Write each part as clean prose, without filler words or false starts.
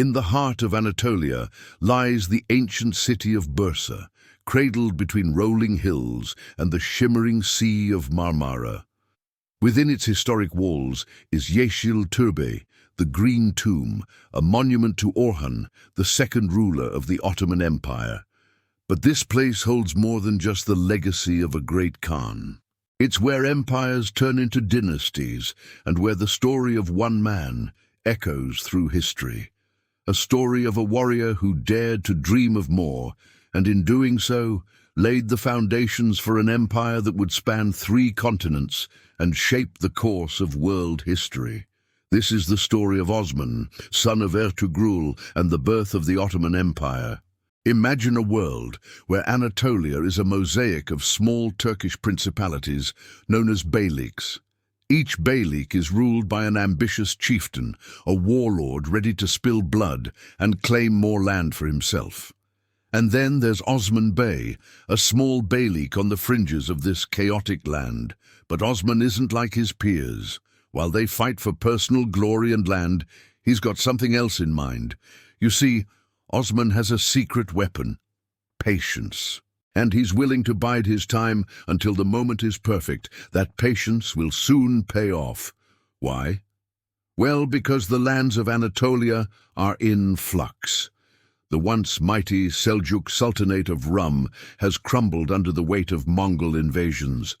In the heart of Anatolia lies the ancient city of Bursa, cradled between rolling hills and the shimmering sea of Marmara. Within its historic walls is Yeşil Türbe, the Green Tomb, a monument to Orhan, the second ruler of the Ottoman Empire. But this place holds more than just the legacy of a great Khan. It's where empires turn into dynasties and where the story of one man echoes through history. A story of a warrior who dared to dream of more, and in doing so, laid the foundations for an empire that would span 3 continents and shape the course of world history. This is the story of Osman, son of Ertugrul, and the birth of the Ottoman Empire. Imagine a world where Anatolia is a mosaic of small Turkish principalities known as beyliks. Each beylik is ruled by an ambitious chieftain, a warlord ready to spill blood and claim more land for himself. And then there's Osman Bey, a small beylik on the fringes of this chaotic land. But Osman isn't like his peers. While they fight for personal glory and land, he's got something else in mind. You see, Osman has a secret weapon: patience. And he's willing to bide his time until the moment is perfect. That patience will soon pay off. Why? Well, because the lands of Anatolia are in flux. The once mighty Seljuk Sultanate of Rum has crumbled under the weight of Mongol invasions.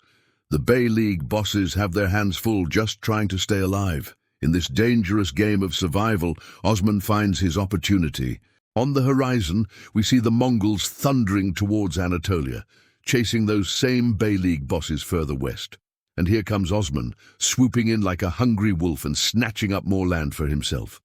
The Beylik bosses have their hands full just trying to stay alive. In this dangerous game of survival, Osman finds his opportunity. On the horizon, we see the Mongols thundering towards Anatolia, chasing those same Beylik bosses further west. And here comes Osman, swooping in like a hungry wolf and snatching up more land for himself.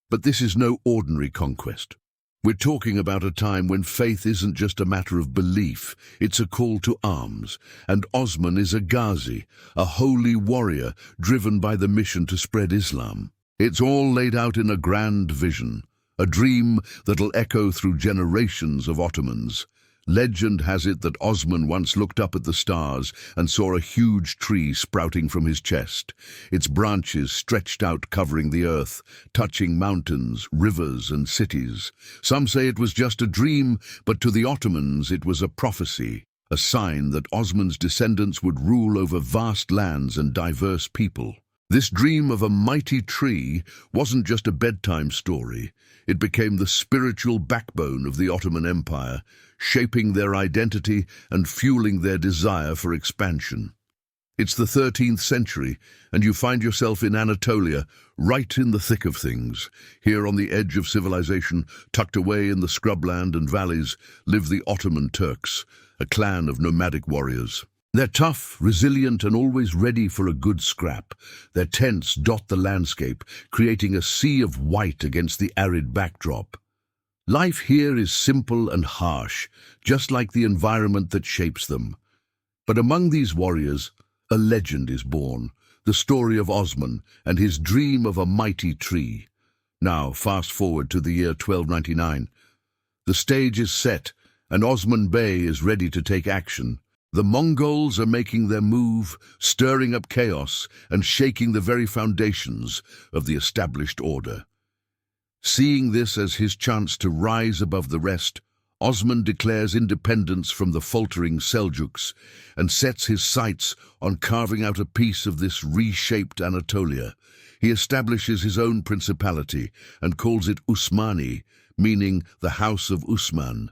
But this is no ordinary conquest. We're talking about a time when faith isn't just a matter of belief, it's a call to arms. And Osman is a Ghazi, a holy warrior driven by the mission to spread Islam. It's all laid out in a grand vision. A dream that'll echo through generations of Ottomans. Legend has it that Osman once looked up at the stars and saw a huge tree sprouting from his chest, its branches stretched out covering the earth, touching mountains, rivers, and cities. Some say it was just a dream, but to the Ottomans it was a prophecy, a sign that Osman's descendants would rule over vast lands and diverse people. This dream of a mighty tree wasn't just a bedtime story. It became the spiritual backbone of the Ottoman Empire, shaping their identity and fueling their desire for expansion. It's the 13th century, and you find yourself in Anatolia, right in the thick of things. Here on the edge of civilization, tucked away in the scrubland and valleys, live the Ottoman Turks, a clan of nomadic warriors. They're tough, resilient, and always ready for a good scrap. Their tents dot the landscape, creating a sea of white against the arid backdrop. Life here is simple and harsh, just like the environment that shapes them. But among these warriors, a legend is born, the story of Osman and his dream of a mighty tree. Now, fast forward to the year 1299. The stage is set, and Osman Bey is ready to take action. The Mongols are making their move, stirring up chaos and shaking the very foundations of the established order. Seeing this as his chance to rise above the rest, Osman declares independence from the faltering Seljuks and sets his sights on carving out a piece of this reshaped Anatolia. He establishes his own principality and calls it Usmani, meaning the House of Usman.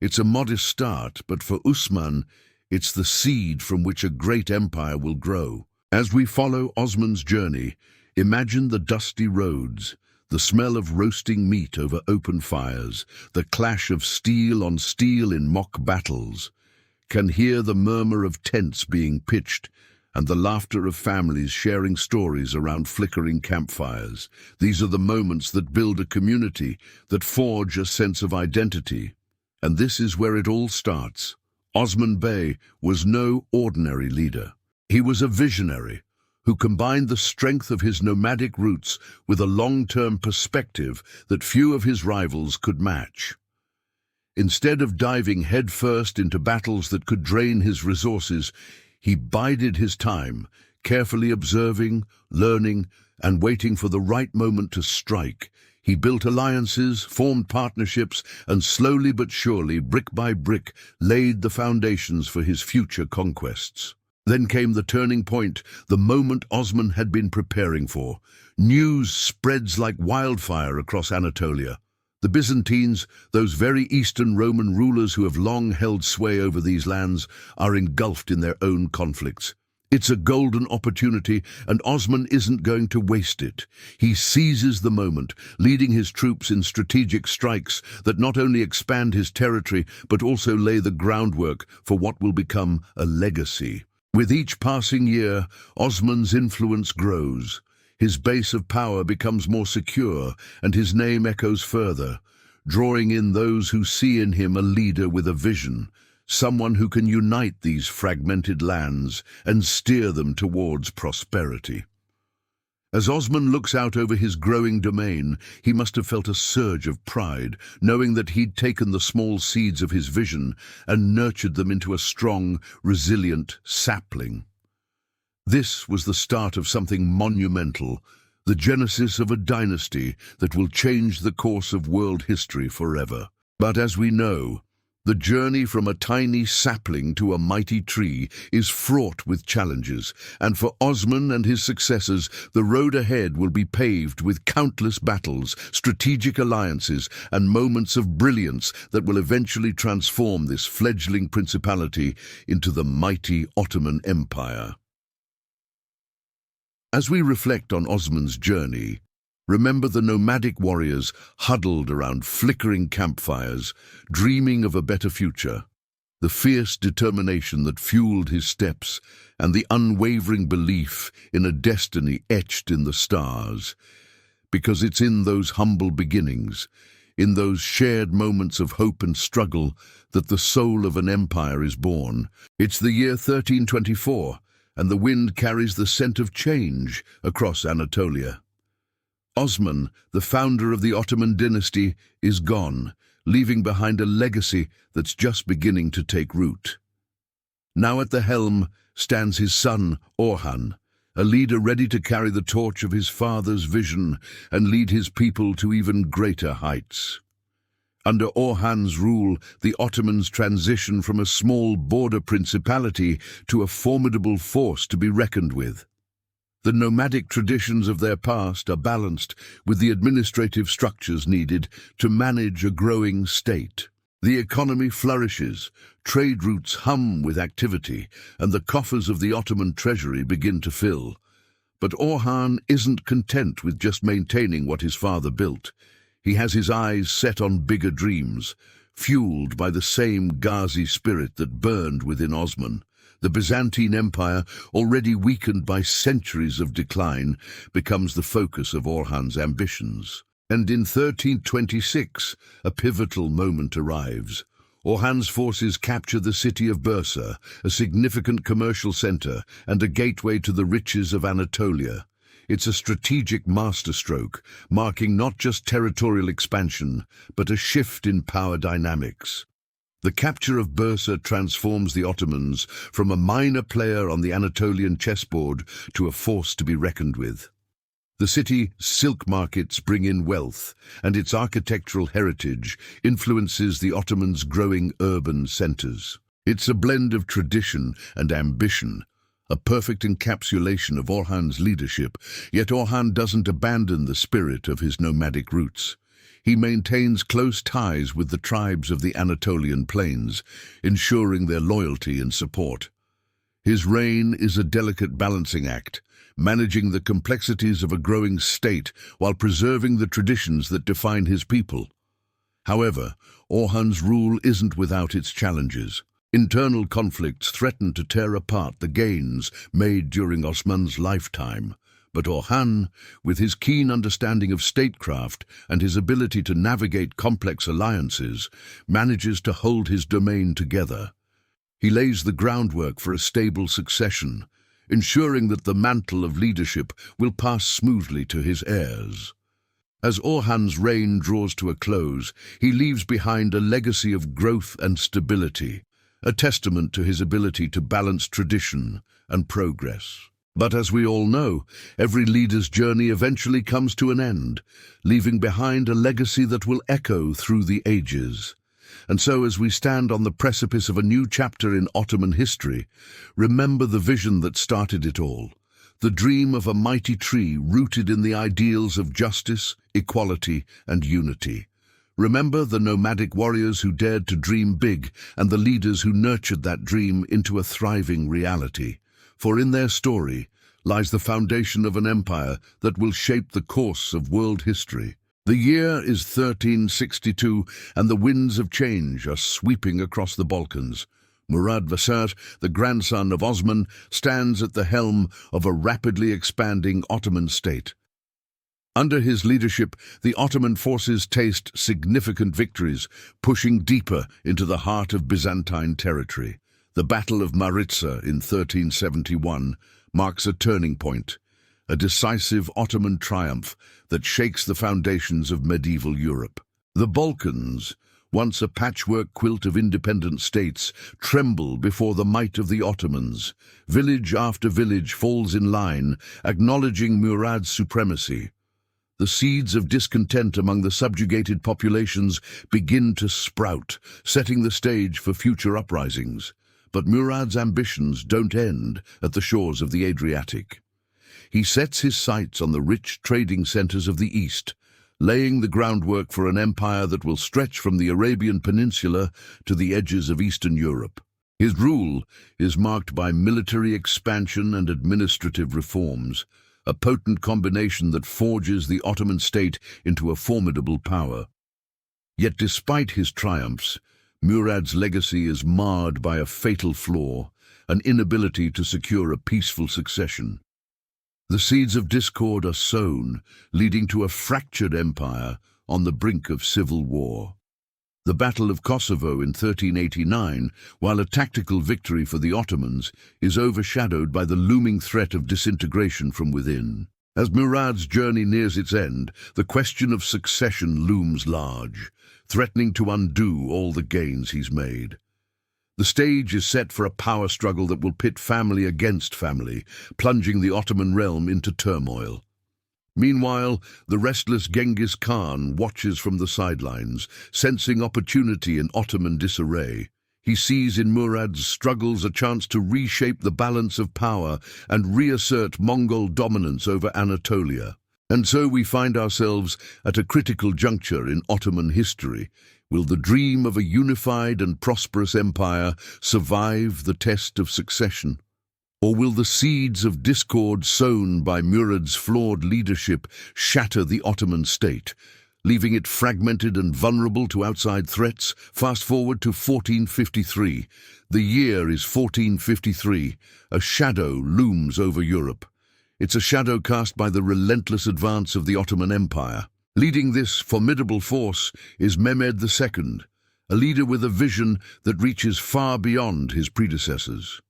It's a modest start, but for Usman, it's the seed from which a great empire will grow. As we follow Osman's journey, imagine the dusty roads, the smell of roasting meat over open fires, the clash of steel on steel in mock battles. Can hear the murmur of tents being pitched and the laughter of families sharing stories around flickering campfires. These are the moments that build a community, that forge a sense of identity. And this is where it all starts. Osman Bey was no ordinary leader. He was a visionary who combined the strength of his nomadic roots with a long-term perspective that few of his rivals could match. Instead of diving headfirst into battles that could drain his resources, he bided his time, carefully observing, learning, and waiting for the right moment to strike. He built alliances, formed partnerships, and slowly but surely, brick by brick, laid the foundations for his future conquests. Then came the turning point, the moment Osman had been preparing for. News spreads like wildfire across Anatolia. The Byzantines, those very Eastern Roman rulers who have long held sway over these lands, are engulfed in their own conflicts. It's a golden opportunity, and Osman isn't going to waste it. He seizes the moment, leading his troops in strategic strikes that not only expand his territory, but also lay the groundwork for what will become a legacy. With each passing year, Osman's influence grows. His base of power becomes more secure, and his name echoes further, drawing in those who see in him a leader with a vision, someone who can unite these fragmented lands and steer them towards prosperity. As Osman looks out over his growing domain, he must have felt a surge of pride, knowing that he'd taken the small seeds of his vision and nurtured them into a strong, resilient sapling. This was the start of something monumental, the genesis of a dynasty that will change the course of world history forever. But as we know, the journey from a tiny sapling to a mighty tree is fraught with challenges, and for Osman and his successors, the road ahead will be paved with countless battles, strategic alliances, and moments of brilliance that will eventually transform this fledgling principality into the mighty Ottoman Empire. As we reflect on Osman's journey, remember the nomadic warriors huddled around flickering campfires, dreaming of a better future, the fierce determination that fueled his steps, and the unwavering belief in a destiny etched in the stars. Because it's in those humble beginnings, in those shared moments of hope and struggle, that the soul of an empire is born. It's the year 1324, and the wind carries the scent of change across Anatolia. Osman, the founder of the Ottoman dynasty, is gone, leaving behind a legacy that's just beginning to take root. Now at the helm stands his son, Orhan, a leader ready to carry the torch of his father's vision and lead his people to even greater heights. Under Orhan's rule, the Ottomans transition from a small border principality to a formidable force to be reckoned with. The nomadic traditions of their past are balanced with the administrative structures needed to manage a growing state. The economy flourishes, trade routes hum with activity, and the coffers of the Ottoman treasury begin to fill. But Orhan isn't content with just maintaining what his father built. He has his eyes set on bigger dreams, fueled by the same Ghazi spirit that burned within Osman. The Byzantine Empire, already weakened by centuries of decline, becomes the focus of Orhan's ambitions. And in 1326, a pivotal moment arrives. Orhan's forces capture the city of Bursa, a significant commercial center and a gateway to the riches of Anatolia. It's a strategic masterstroke, marking not just territorial expansion, but a shift in power dynamics. The capture of Bursa transforms the Ottomans from a minor player on the Anatolian chessboard to a force to be reckoned with. The city's silk markets bring in wealth, and its architectural heritage influences the Ottomans' growing urban centers. It's a blend of tradition and ambition, a perfect encapsulation of Orhan's leadership, yet Orhan doesn't abandon the spirit of his nomadic roots. He maintains close ties with the tribes of the Anatolian plains, ensuring their loyalty and support. His reign is a delicate balancing act, managing the complexities of a growing state while preserving the traditions that define his people. However, Orhan's rule isn't without its challenges. Internal conflicts threaten to tear apart the gains made during Osman's lifetime. But Orhan, with his keen understanding of statecraft and his ability to navigate complex alliances, manages to hold his domain together. He lays the groundwork for a stable succession, ensuring that the mantle of leadership will pass smoothly to his heirs. As Orhan's reign draws to a close, he leaves behind a legacy of growth and stability, a testament to his ability to balance tradition and progress. But as we all know, every leader's journey eventually comes to an end, leaving behind a legacy that will echo through the ages. And so, as we stand on the precipice of a new chapter in Ottoman history, remember the vision that started it all, the dream of a mighty tree rooted in the ideals of justice, equality, and unity. Remember the nomadic warriors who dared to dream big and the leaders who nurtured that dream into a thriving reality. For in their story lies the foundation of an empire that will shape the course of world history. The year is 1362, and the winds of change are sweeping across the Balkans. Murad Vasert, the grandson of Osman, stands at the helm of a rapidly expanding Ottoman state. Under his leadership, the Ottoman forces taste significant victories, pushing deeper into the heart of Byzantine territory. The Battle of Maritsa in 1371 marks a turning point, a decisive Ottoman triumph that shakes the foundations of medieval Europe. The Balkans, once a patchwork quilt of independent states, tremble before the might of the Ottomans. Village after village falls in line, acknowledging Murad's supremacy. The seeds of discontent among the subjugated populations begin to sprout, setting the stage for future uprisings. But Murad's ambitions don't end at the shores of the Adriatic. He sets his sights on the rich trading centers of the East, laying the groundwork for an empire that will stretch from the Arabian Peninsula to the edges of Eastern Europe. His rule is marked by military expansion and administrative reforms, a potent combination that forges the Ottoman state into a formidable power. Yet despite his triumphs, Murad's legacy is marred by a fatal flaw, an inability to secure a peaceful succession. The seeds of discord are sown, leading to a fractured empire on the brink of civil war. The Battle of Kosovo in 1389, while a tactical victory for the Ottomans, is overshadowed by the looming threat of disintegration from within. As Murad's journey nears its end, the question of succession looms large, threatening to undo all the gains he's made. The stage is set for a power struggle that will pit family against family, plunging the Ottoman realm into turmoil. Meanwhile, the restless Genghis Khan watches from the sidelines, sensing opportunity in Ottoman disarray. He sees in Murad's struggles a chance to reshape the balance of power and reassert Mongol dominance over Anatolia. And so we find ourselves at a critical juncture in Ottoman history. Will the dream of a unified and prosperous empire survive the test of succession? Or will the seeds of discord sown by Murad's flawed leadership shatter the Ottoman state, leaving it fragmented and vulnerable to outside threats? Fast forward to 1453. The year is 1453. A shadow looms over Europe. It's a shadow cast by the relentless advance of the Ottoman Empire. Leading this formidable force is Mehmed II, a leader with a vision that reaches far beyond his predecessors.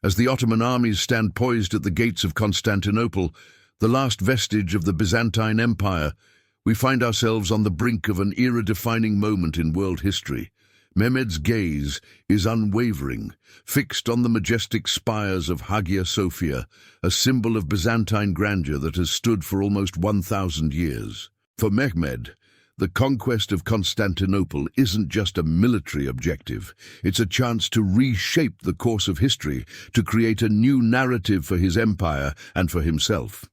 As the Ottoman armies stand poised at the gates of Constantinople, the last vestige of the Byzantine Empire, we find ourselves on the brink of an era-defining moment in world history. Mehmed's gaze is unwavering, fixed on the majestic spires of Hagia Sophia, a symbol of Byzantine grandeur that has stood for almost 1,000 years. For Mehmed, the conquest of Constantinople isn't just a military objective. It's a chance to reshape the course of history, to create a new narrative for his empire and for himself.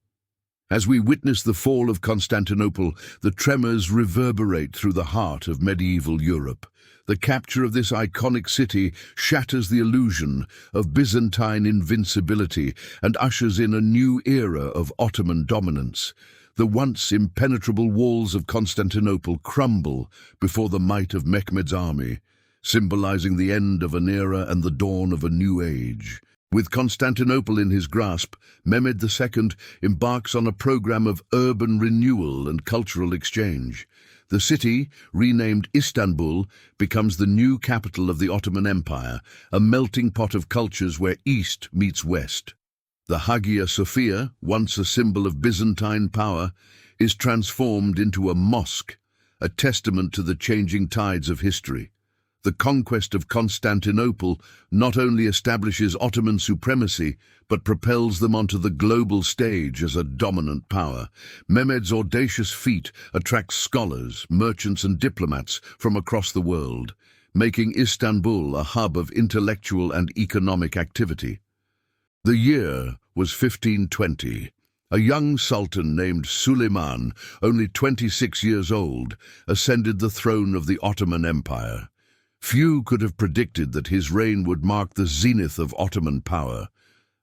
As we witness the fall of Constantinople, the tremors reverberate through the heart of medieval Europe. The capture of this iconic city shatters the illusion of Byzantine invincibility and ushers in a new era of Ottoman dominance. The once impenetrable walls of Constantinople crumble before the might of Mehmed's army, symbolizing the end of an era and the dawn of a new age. With Constantinople in his grasp, Mehmed II embarks on a program of urban renewal and cultural exchange. The city, renamed Istanbul, becomes the new capital of the Ottoman Empire, a melting pot of cultures where East meets West. The Hagia Sophia, once a symbol of Byzantine power, is transformed into a mosque, a testament to the changing tides of history. The conquest of Constantinople not only establishes Ottoman supremacy, but propels them onto the global stage as a dominant power. Mehmed's audacious feat attracts scholars, merchants and diplomats from across the world, making Istanbul a hub of intellectual and economic activity. The year was 1520. A young sultan named Suleiman, only 26 years old, ascended the throne of the Ottoman Empire. Few could have predicted that his reign would mark the zenith of Ottoman power,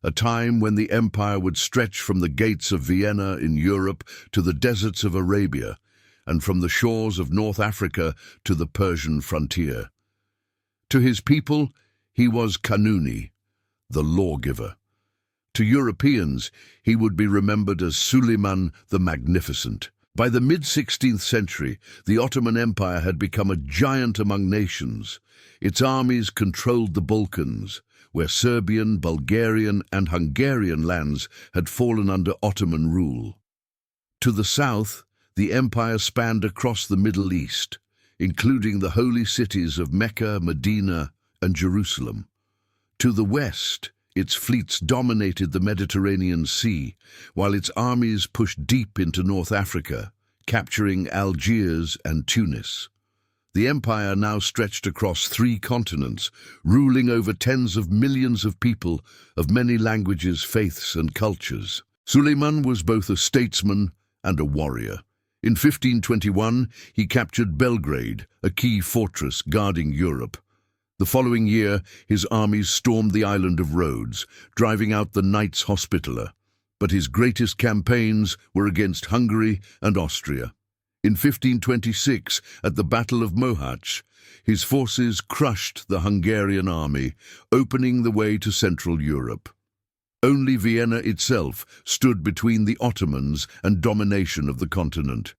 a time when the empire would stretch from the gates of Vienna in Europe to the deserts of Arabia, and from the shores of North Africa to the Persian frontier. To his people, he was Kanuni, the lawgiver. To Europeans, he would be remembered as Suleiman the Magnificent. By the mid-16th century, the Ottoman Empire had become a giant among nations. Its armies controlled the Balkans, where Serbian, Bulgarian and Hungarian lands had fallen under Ottoman rule. To the south, the empire spanned across the Middle East, including the holy cities of Mecca, Medina and Jerusalem. To the west, its fleets dominated the Mediterranean Sea, while its armies pushed deep into North Africa, capturing Algiers and Tunis. The empire now stretched across 3 continents, ruling over tens of millions of people of many languages, faiths and cultures. Suleiman was both a statesman and a warrior. In 1521, he captured Belgrade, a key fortress guarding Europe. The following year, his armies stormed the island of Rhodes, driving out the Knights Hospitaller. But his greatest campaigns were against Hungary and Austria. In 1526, at the Battle of Mohacs, his forces crushed the Hungarian army, opening the way to Central Europe. Only Vienna itself stood between the Ottomans and domination of the continent.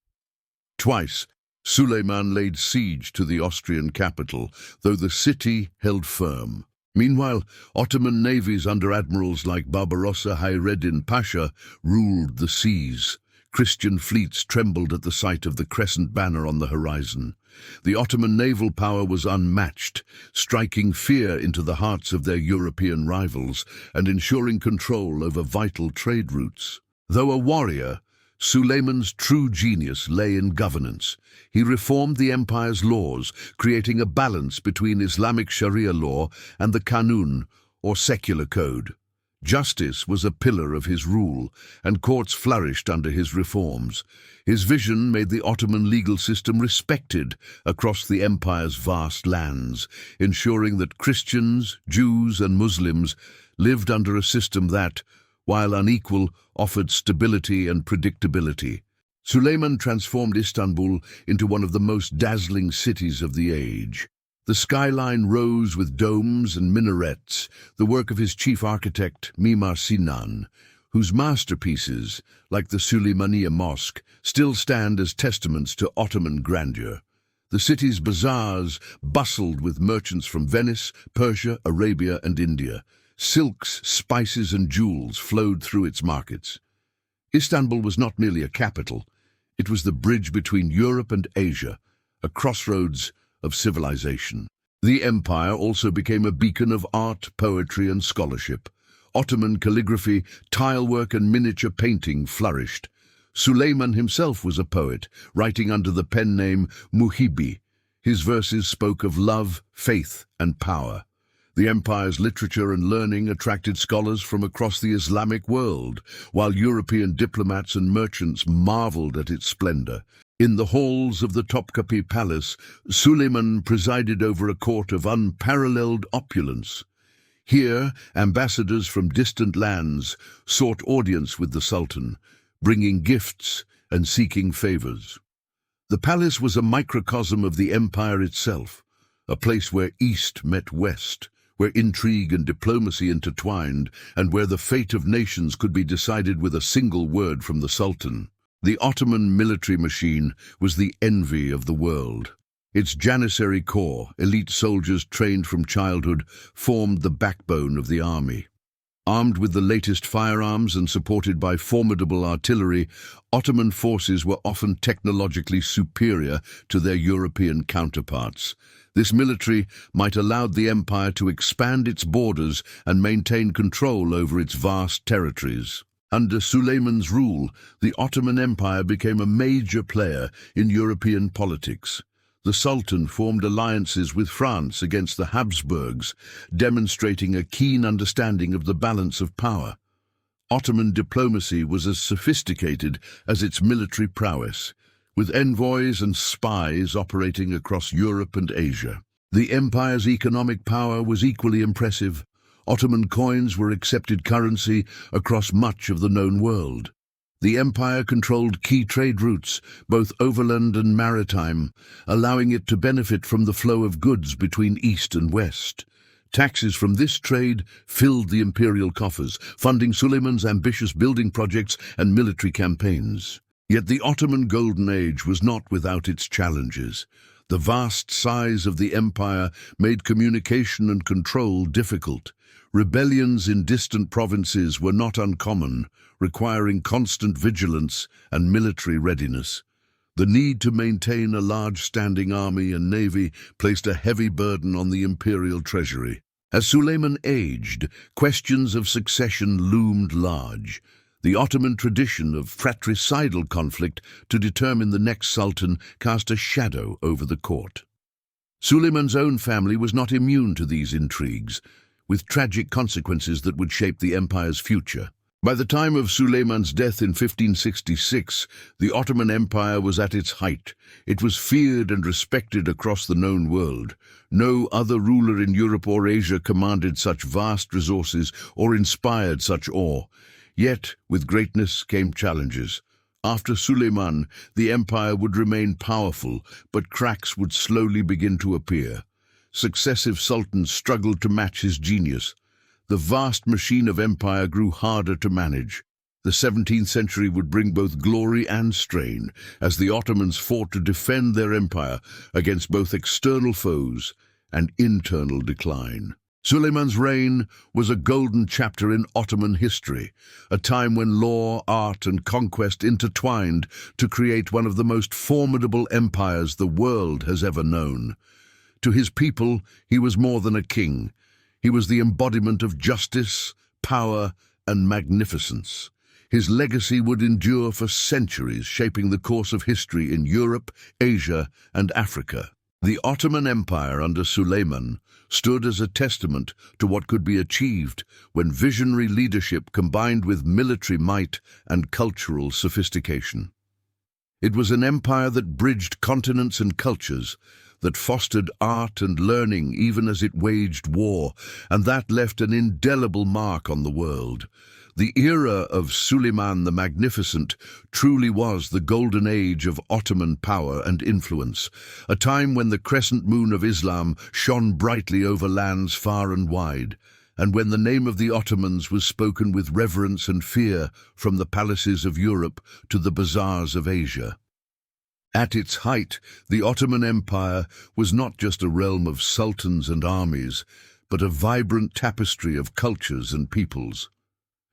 Twice, Suleiman laid siege to the Austrian capital, though the city held firm. Meanwhile, Ottoman navies under admirals like Barbarossa Hayreddin Pasha ruled the seas. Christian fleets trembled at the sight of the crescent banner on the horizon. The Ottoman naval power was unmatched, striking fear into the hearts of their European rivals and ensuring control over vital trade routes. Though a warrior, Suleiman's true genius lay in governance. He reformed the empire's laws, creating a balance between Islamic Sharia law and the Kanun, or secular code. Justice was a pillar of his rule, and courts flourished under his reforms. His vision made the Ottoman legal system respected across the empire's vast lands, ensuring that Christians, Jews and Muslims lived under a system that, while unequal, offered stability and predictability. Suleiman transformed Istanbul into one of the most dazzling cities of the age. The skyline rose with domes and minarets, the work of his chief architect, Mimar Sinan, whose masterpieces, like the Süleymaniye Mosque, still stand as testaments to Ottoman grandeur. The city's bazaars bustled with merchants from Venice, Persia, Arabia and India. Silks, spices and jewels flowed through its markets. Istanbul was not merely a capital, it was the bridge between Europe and Asia, a crossroads of civilization. The empire also became a beacon of art, poetry and scholarship. Ottoman calligraphy, tilework and miniature painting flourished. Suleiman himself was a poet, writing under the pen name Muhibbi. His verses spoke of love, faith and power. The empire's literature and learning attracted scholars from across the Islamic world, while European diplomats and merchants marveled at its splendor. In the halls of the Topkapi Palace, Suleiman presided over a court of unparalleled opulence. Here, ambassadors from distant lands sought audience with the Sultan, bringing gifts and seeking favors. The palace was a microcosm of the empire itself, a place where East met West, where intrigue and diplomacy intertwined, and where the fate of nations could be decided with a single word from the Sultan. The Ottoman military machine was the envy of the world. Its Janissary Corps, elite soldiers trained from childhood, formed the backbone of the army. Armed with the latest firearms and supported by formidable artillery, Ottoman forces were often technologically superior to their European counterparts. This military might allow the empire to expand its borders and maintain control over its vast territories. Under Suleiman's rule, the Ottoman Empire became a major player in European politics. The Sultan formed alliances with France against the Habsburgs, demonstrating a keen understanding of the balance of power. Ottoman diplomacy was as sophisticated as its military prowess, with envoys and spies operating across Europe and Asia. The empire's economic power was equally impressive. Ottoman coins were accepted currency across much of the known world. The empire controlled key trade routes, both overland and maritime, allowing it to benefit from the flow of goods between East and West. Taxes from this trade filled the imperial coffers, funding Suleiman's ambitious building projects and military campaigns. Yet the Ottoman Golden Age was not without its challenges. The vast size of the empire made communication and control difficult. Rebellions in distant provinces were not uncommon, requiring constant vigilance and military readiness. The need to maintain a large standing army and navy placed a heavy burden on the imperial treasury. As Suleiman aged, questions of succession loomed large. The Ottoman tradition of fratricidal conflict to determine the next sultan cast a shadow over the court. Suleiman's own family was not immune to these intrigues, with tragic consequences that would shape the empire's future. By the time of Suleiman's death in 1566, the Ottoman Empire was at its height. It was feared and respected across the known world. No other ruler in Europe or Asia commanded such vast resources or inspired such awe. Yet, with greatness came challenges. After Suleiman, the empire would remain powerful, but cracks would slowly begin to appear. Successive sultans struggled to match his genius. The vast machine of empire grew harder to manage. The 17th century would bring both glory and strain, as the Ottomans fought to defend their empire against both external foes and internal decline. Suleiman's reign was a golden chapter in Ottoman history, a time when law, art, and conquest intertwined to create one of the most formidable empires the world has ever known. To his people, he was more than a king. He was the embodiment of justice, power, and magnificence. His legacy would endure for centuries, shaping the course of history in Europe, Asia, and Africa. The Ottoman Empire under Suleiman stood as a testament to what could be achieved when visionary leadership combined with military might and cultural sophistication. It was an empire that bridged continents and cultures, that fostered art and learning even as it waged war, and that left an indelible mark on the world. The era of Suleiman the Magnificent truly was the golden age of Ottoman power and influence, a time when the crescent moon of Islam shone brightly over lands far and wide, and when the name of the Ottomans was spoken with reverence and fear from the palaces of Europe to the bazaars of Asia. At its height, the Ottoman Empire was not just a realm of sultans and armies, but a vibrant tapestry of cultures and peoples.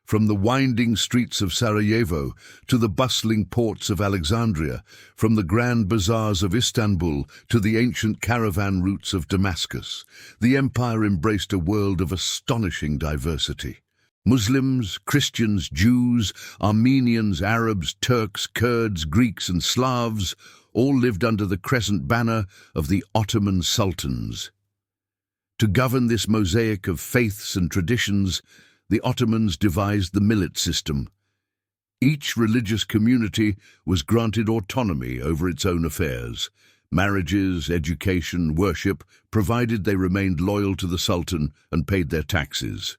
From the winding streets of Sarajevo to the bustling ports of Alexandria, from the grand bazaars of Istanbul to the ancient caravan routes of Damascus, the empire embraced a world of astonishing diversity. Muslims, Christians, Jews, Armenians, Arabs, Turks, Kurds, Greeks, and Slavs all lived under the crescent banner of the Ottoman sultans. To govern this mosaic of faiths and traditions, the Ottomans devised the millet system. Each religious community was granted autonomy over its own affairs. Marriages, education, worship, provided they remained loyal to the sultan and paid their taxes.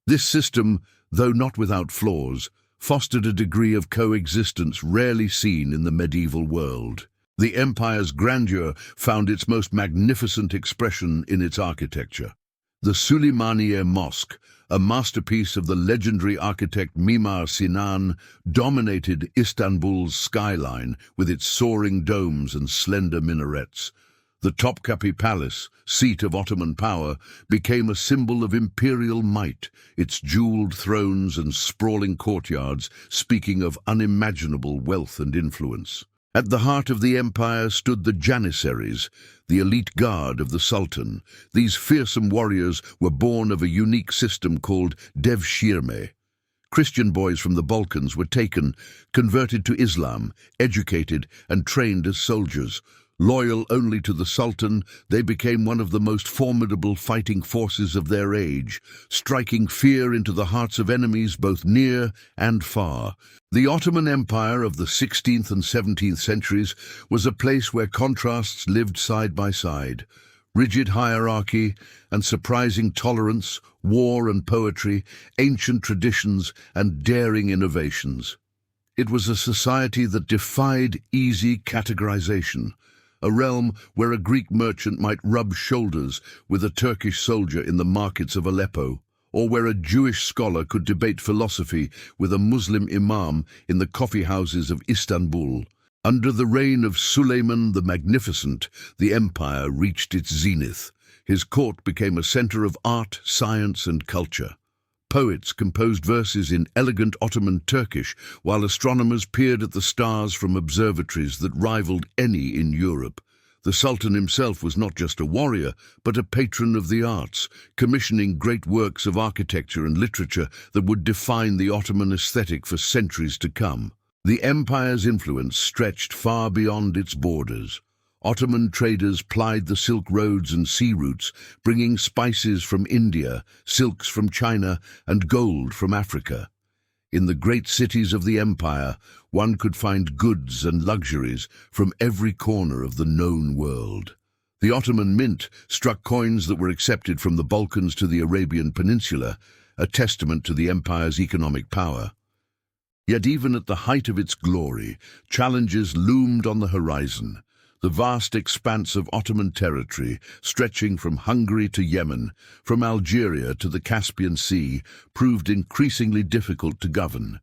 This system, though not without flaws, fostered a degree of coexistence rarely seen in the medieval world. The empire's grandeur found its most magnificent expression in its architecture. The Süleymaniye Mosque, a masterpiece of the legendary architect Mimar Sinan, dominated Istanbul's skyline with its soaring domes and slender minarets. The Topkapi Palace, seat of Ottoman power, became a symbol of imperial might, its jeweled thrones and sprawling courtyards speaking of unimaginable wealth and influence. At the heart of the empire stood the Janissaries, the elite guard of the Sultan. These fearsome warriors were born of a unique system called devshirme. Christian boys from the Balkans were taken, converted to Islam, educated and trained as soldiers. Loyal only to the Sultan, they became one of the most formidable fighting forces of their age, striking fear into the hearts of enemies both near and far. The Ottoman Empire of the 16th and 17th centuries was a place where contrasts lived side by side. Rigid hierarchy and surprising tolerance, war and poetry, ancient traditions and daring innovations. It was a society that defied easy categorization, a realm where a Greek merchant might rub shoulders with a Turkish soldier in the markets of Aleppo, or where a Jewish scholar could debate philosophy with a Muslim imam in the coffee houses of Istanbul. Under the reign of Suleiman the Magnificent, the empire reached its zenith. His court became a center of art, science, and culture. Poets composed verses in elegant Ottoman Turkish, while astronomers peered at the stars from observatories that rivaled any in Europe. The Sultan himself was not just a warrior, but a patron of the arts, commissioning great works of architecture and literature that would define the Ottoman aesthetic for centuries to come. The empire's influence stretched far beyond its borders. Ottoman traders plied the Silk Roads and sea routes, bringing spices from India, silks from China, and gold from Africa. In the great cities of the empire, one could find goods and luxuries from every corner of the known world. The Ottoman mint struck coins that were accepted from the Balkans to the Arabian Peninsula, a testament to the empire's economic power. Yet even at the height of its glory, challenges loomed on the horizon. The vast expanse of Ottoman territory, stretching from Hungary to Yemen, from Algeria to the Caspian Sea, proved increasingly difficult to govern.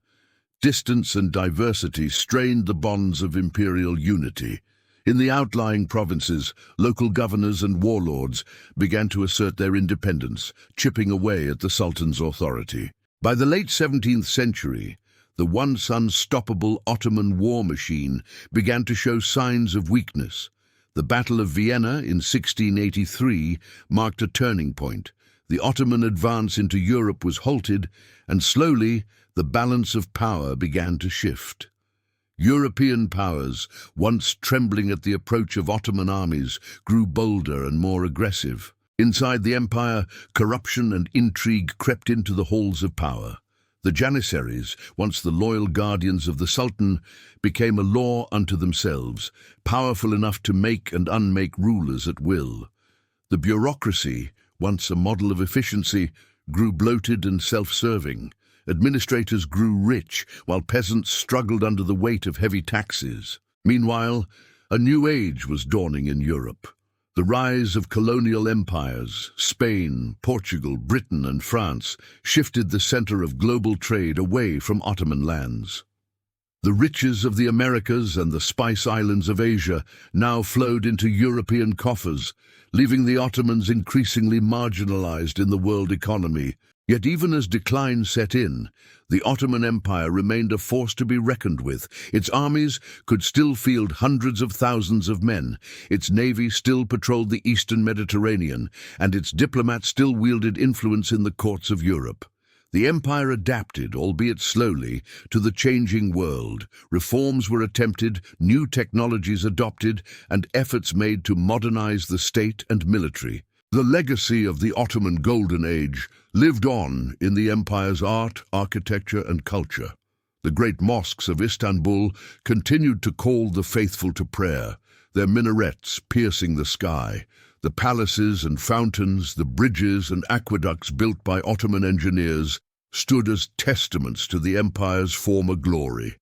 Distance and diversity strained the bonds of imperial unity. In the outlying provinces, local governors and warlords began to assert their independence, chipping away at the Sultan's authority. By the late 17th century, the once unstoppable Ottoman war machine began to show signs of weakness. The Battle of Vienna in 1683 marked a turning point. The Ottoman advance into Europe was halted, and slowly the balance of power began to shift. European powers, once trembling at the approach of Ottoman armies, grew bolder and more aggressive. Inside the empire, corruption and intrigue crept into the halls of power. The Janissaries, once the loyal guardians of the Sultan, became a law unto themselves, powerful enough to make and unmake rulers at will. The bureaucracy, once a model of efficiency, grew bloated and self-serving. Administrators grew rich, while peasants struggled under the weight of heavy taxes. Meanwhile, a new age was dawning in Europe. The rise of colonial empires, Spain, Portugal, Britain, and France, shifted the center of global trade away from Ottoman lands. The riches of the Americas and the Spice Islands of Asia now flowed into European coffers, leaving the Ottomans increasingly marginalized in the world economy. Yet even as decline set in, the Ottoman Empire remained a force to be reckoned with. Its armies could still field hundreds of thousands of men, its navy still patrolled the eastern Mediterranean, and its diplomats still wielded influence in the courts of Europe. The empire adapted, albeit slowly, to the changing world. Reforms were attempted, new technologies adopted, and efforts made to modernize the state and military. The legacy of the Ottoman Golden Age lived on in the empire's art, architecture, and culture. The great mosques of Istanbul continued to call the faithful to prayer, their minarets piercing the sky. The palaces and fountains, the bridges and aqueducts built by Ottoman engineers stood as testaments to the empire's former glory.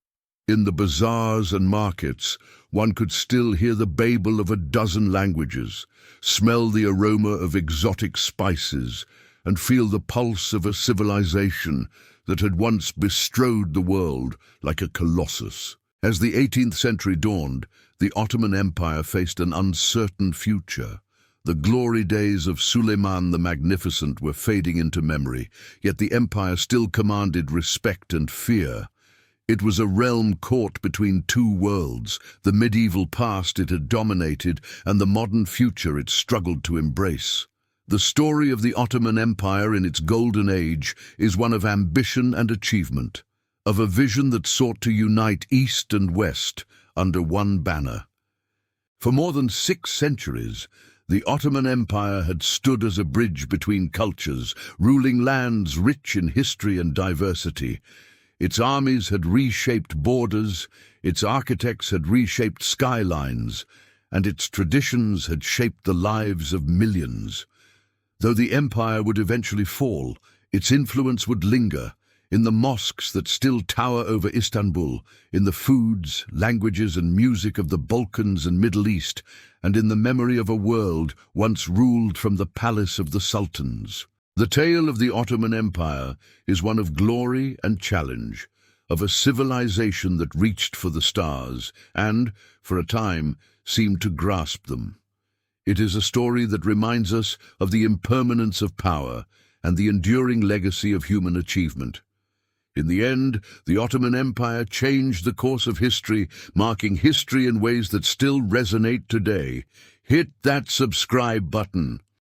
In the bazaars and markets, one could still hear the babel of a dozen languages, smell the aroma of exotic spices, and feel the pulse of a civilization that had once bestrode the world like a colossus. As the 18th century dawned, the Ottoman Empire faced an uncertain future. The glory days of Suleiman the Magnificent were fading into memory, yet the empire still commanded respect and fear. It was a realm caught between two worlds, the medieval past it had dominated and the modern future it struggled to embrace. The story of the Ottoman Empire in its golden age is one of ambition and achievement, of a vision that sought to unite East and West under one banner. For more than 6 centuries, the Ottoman Empire had stood as a bridge between cultures, ruling lands rich in history and diversity. Its armies had reshaped borders, its architects had reshaped skylines, and its traditions had shaped the lives of millions. Though the empire would eventually fall, its influence would linger, in the mosques that still tower over Istanbul, in the foods, languages and music of the Balkans and Middle East, and in the memory of a world once ruled from the palace of the sultans. The tale of the Ottoman Empire is one of glory and challenge, of a civilization that reached for the stars and, for a time, seemed to grasp them. It is a story that reminds us of the impermanence of power and the enduring legacy of human achievement. In the end, the Ottoman Empire changed the course of history, marking history in ways that still resonate today. Hit that subscribe button.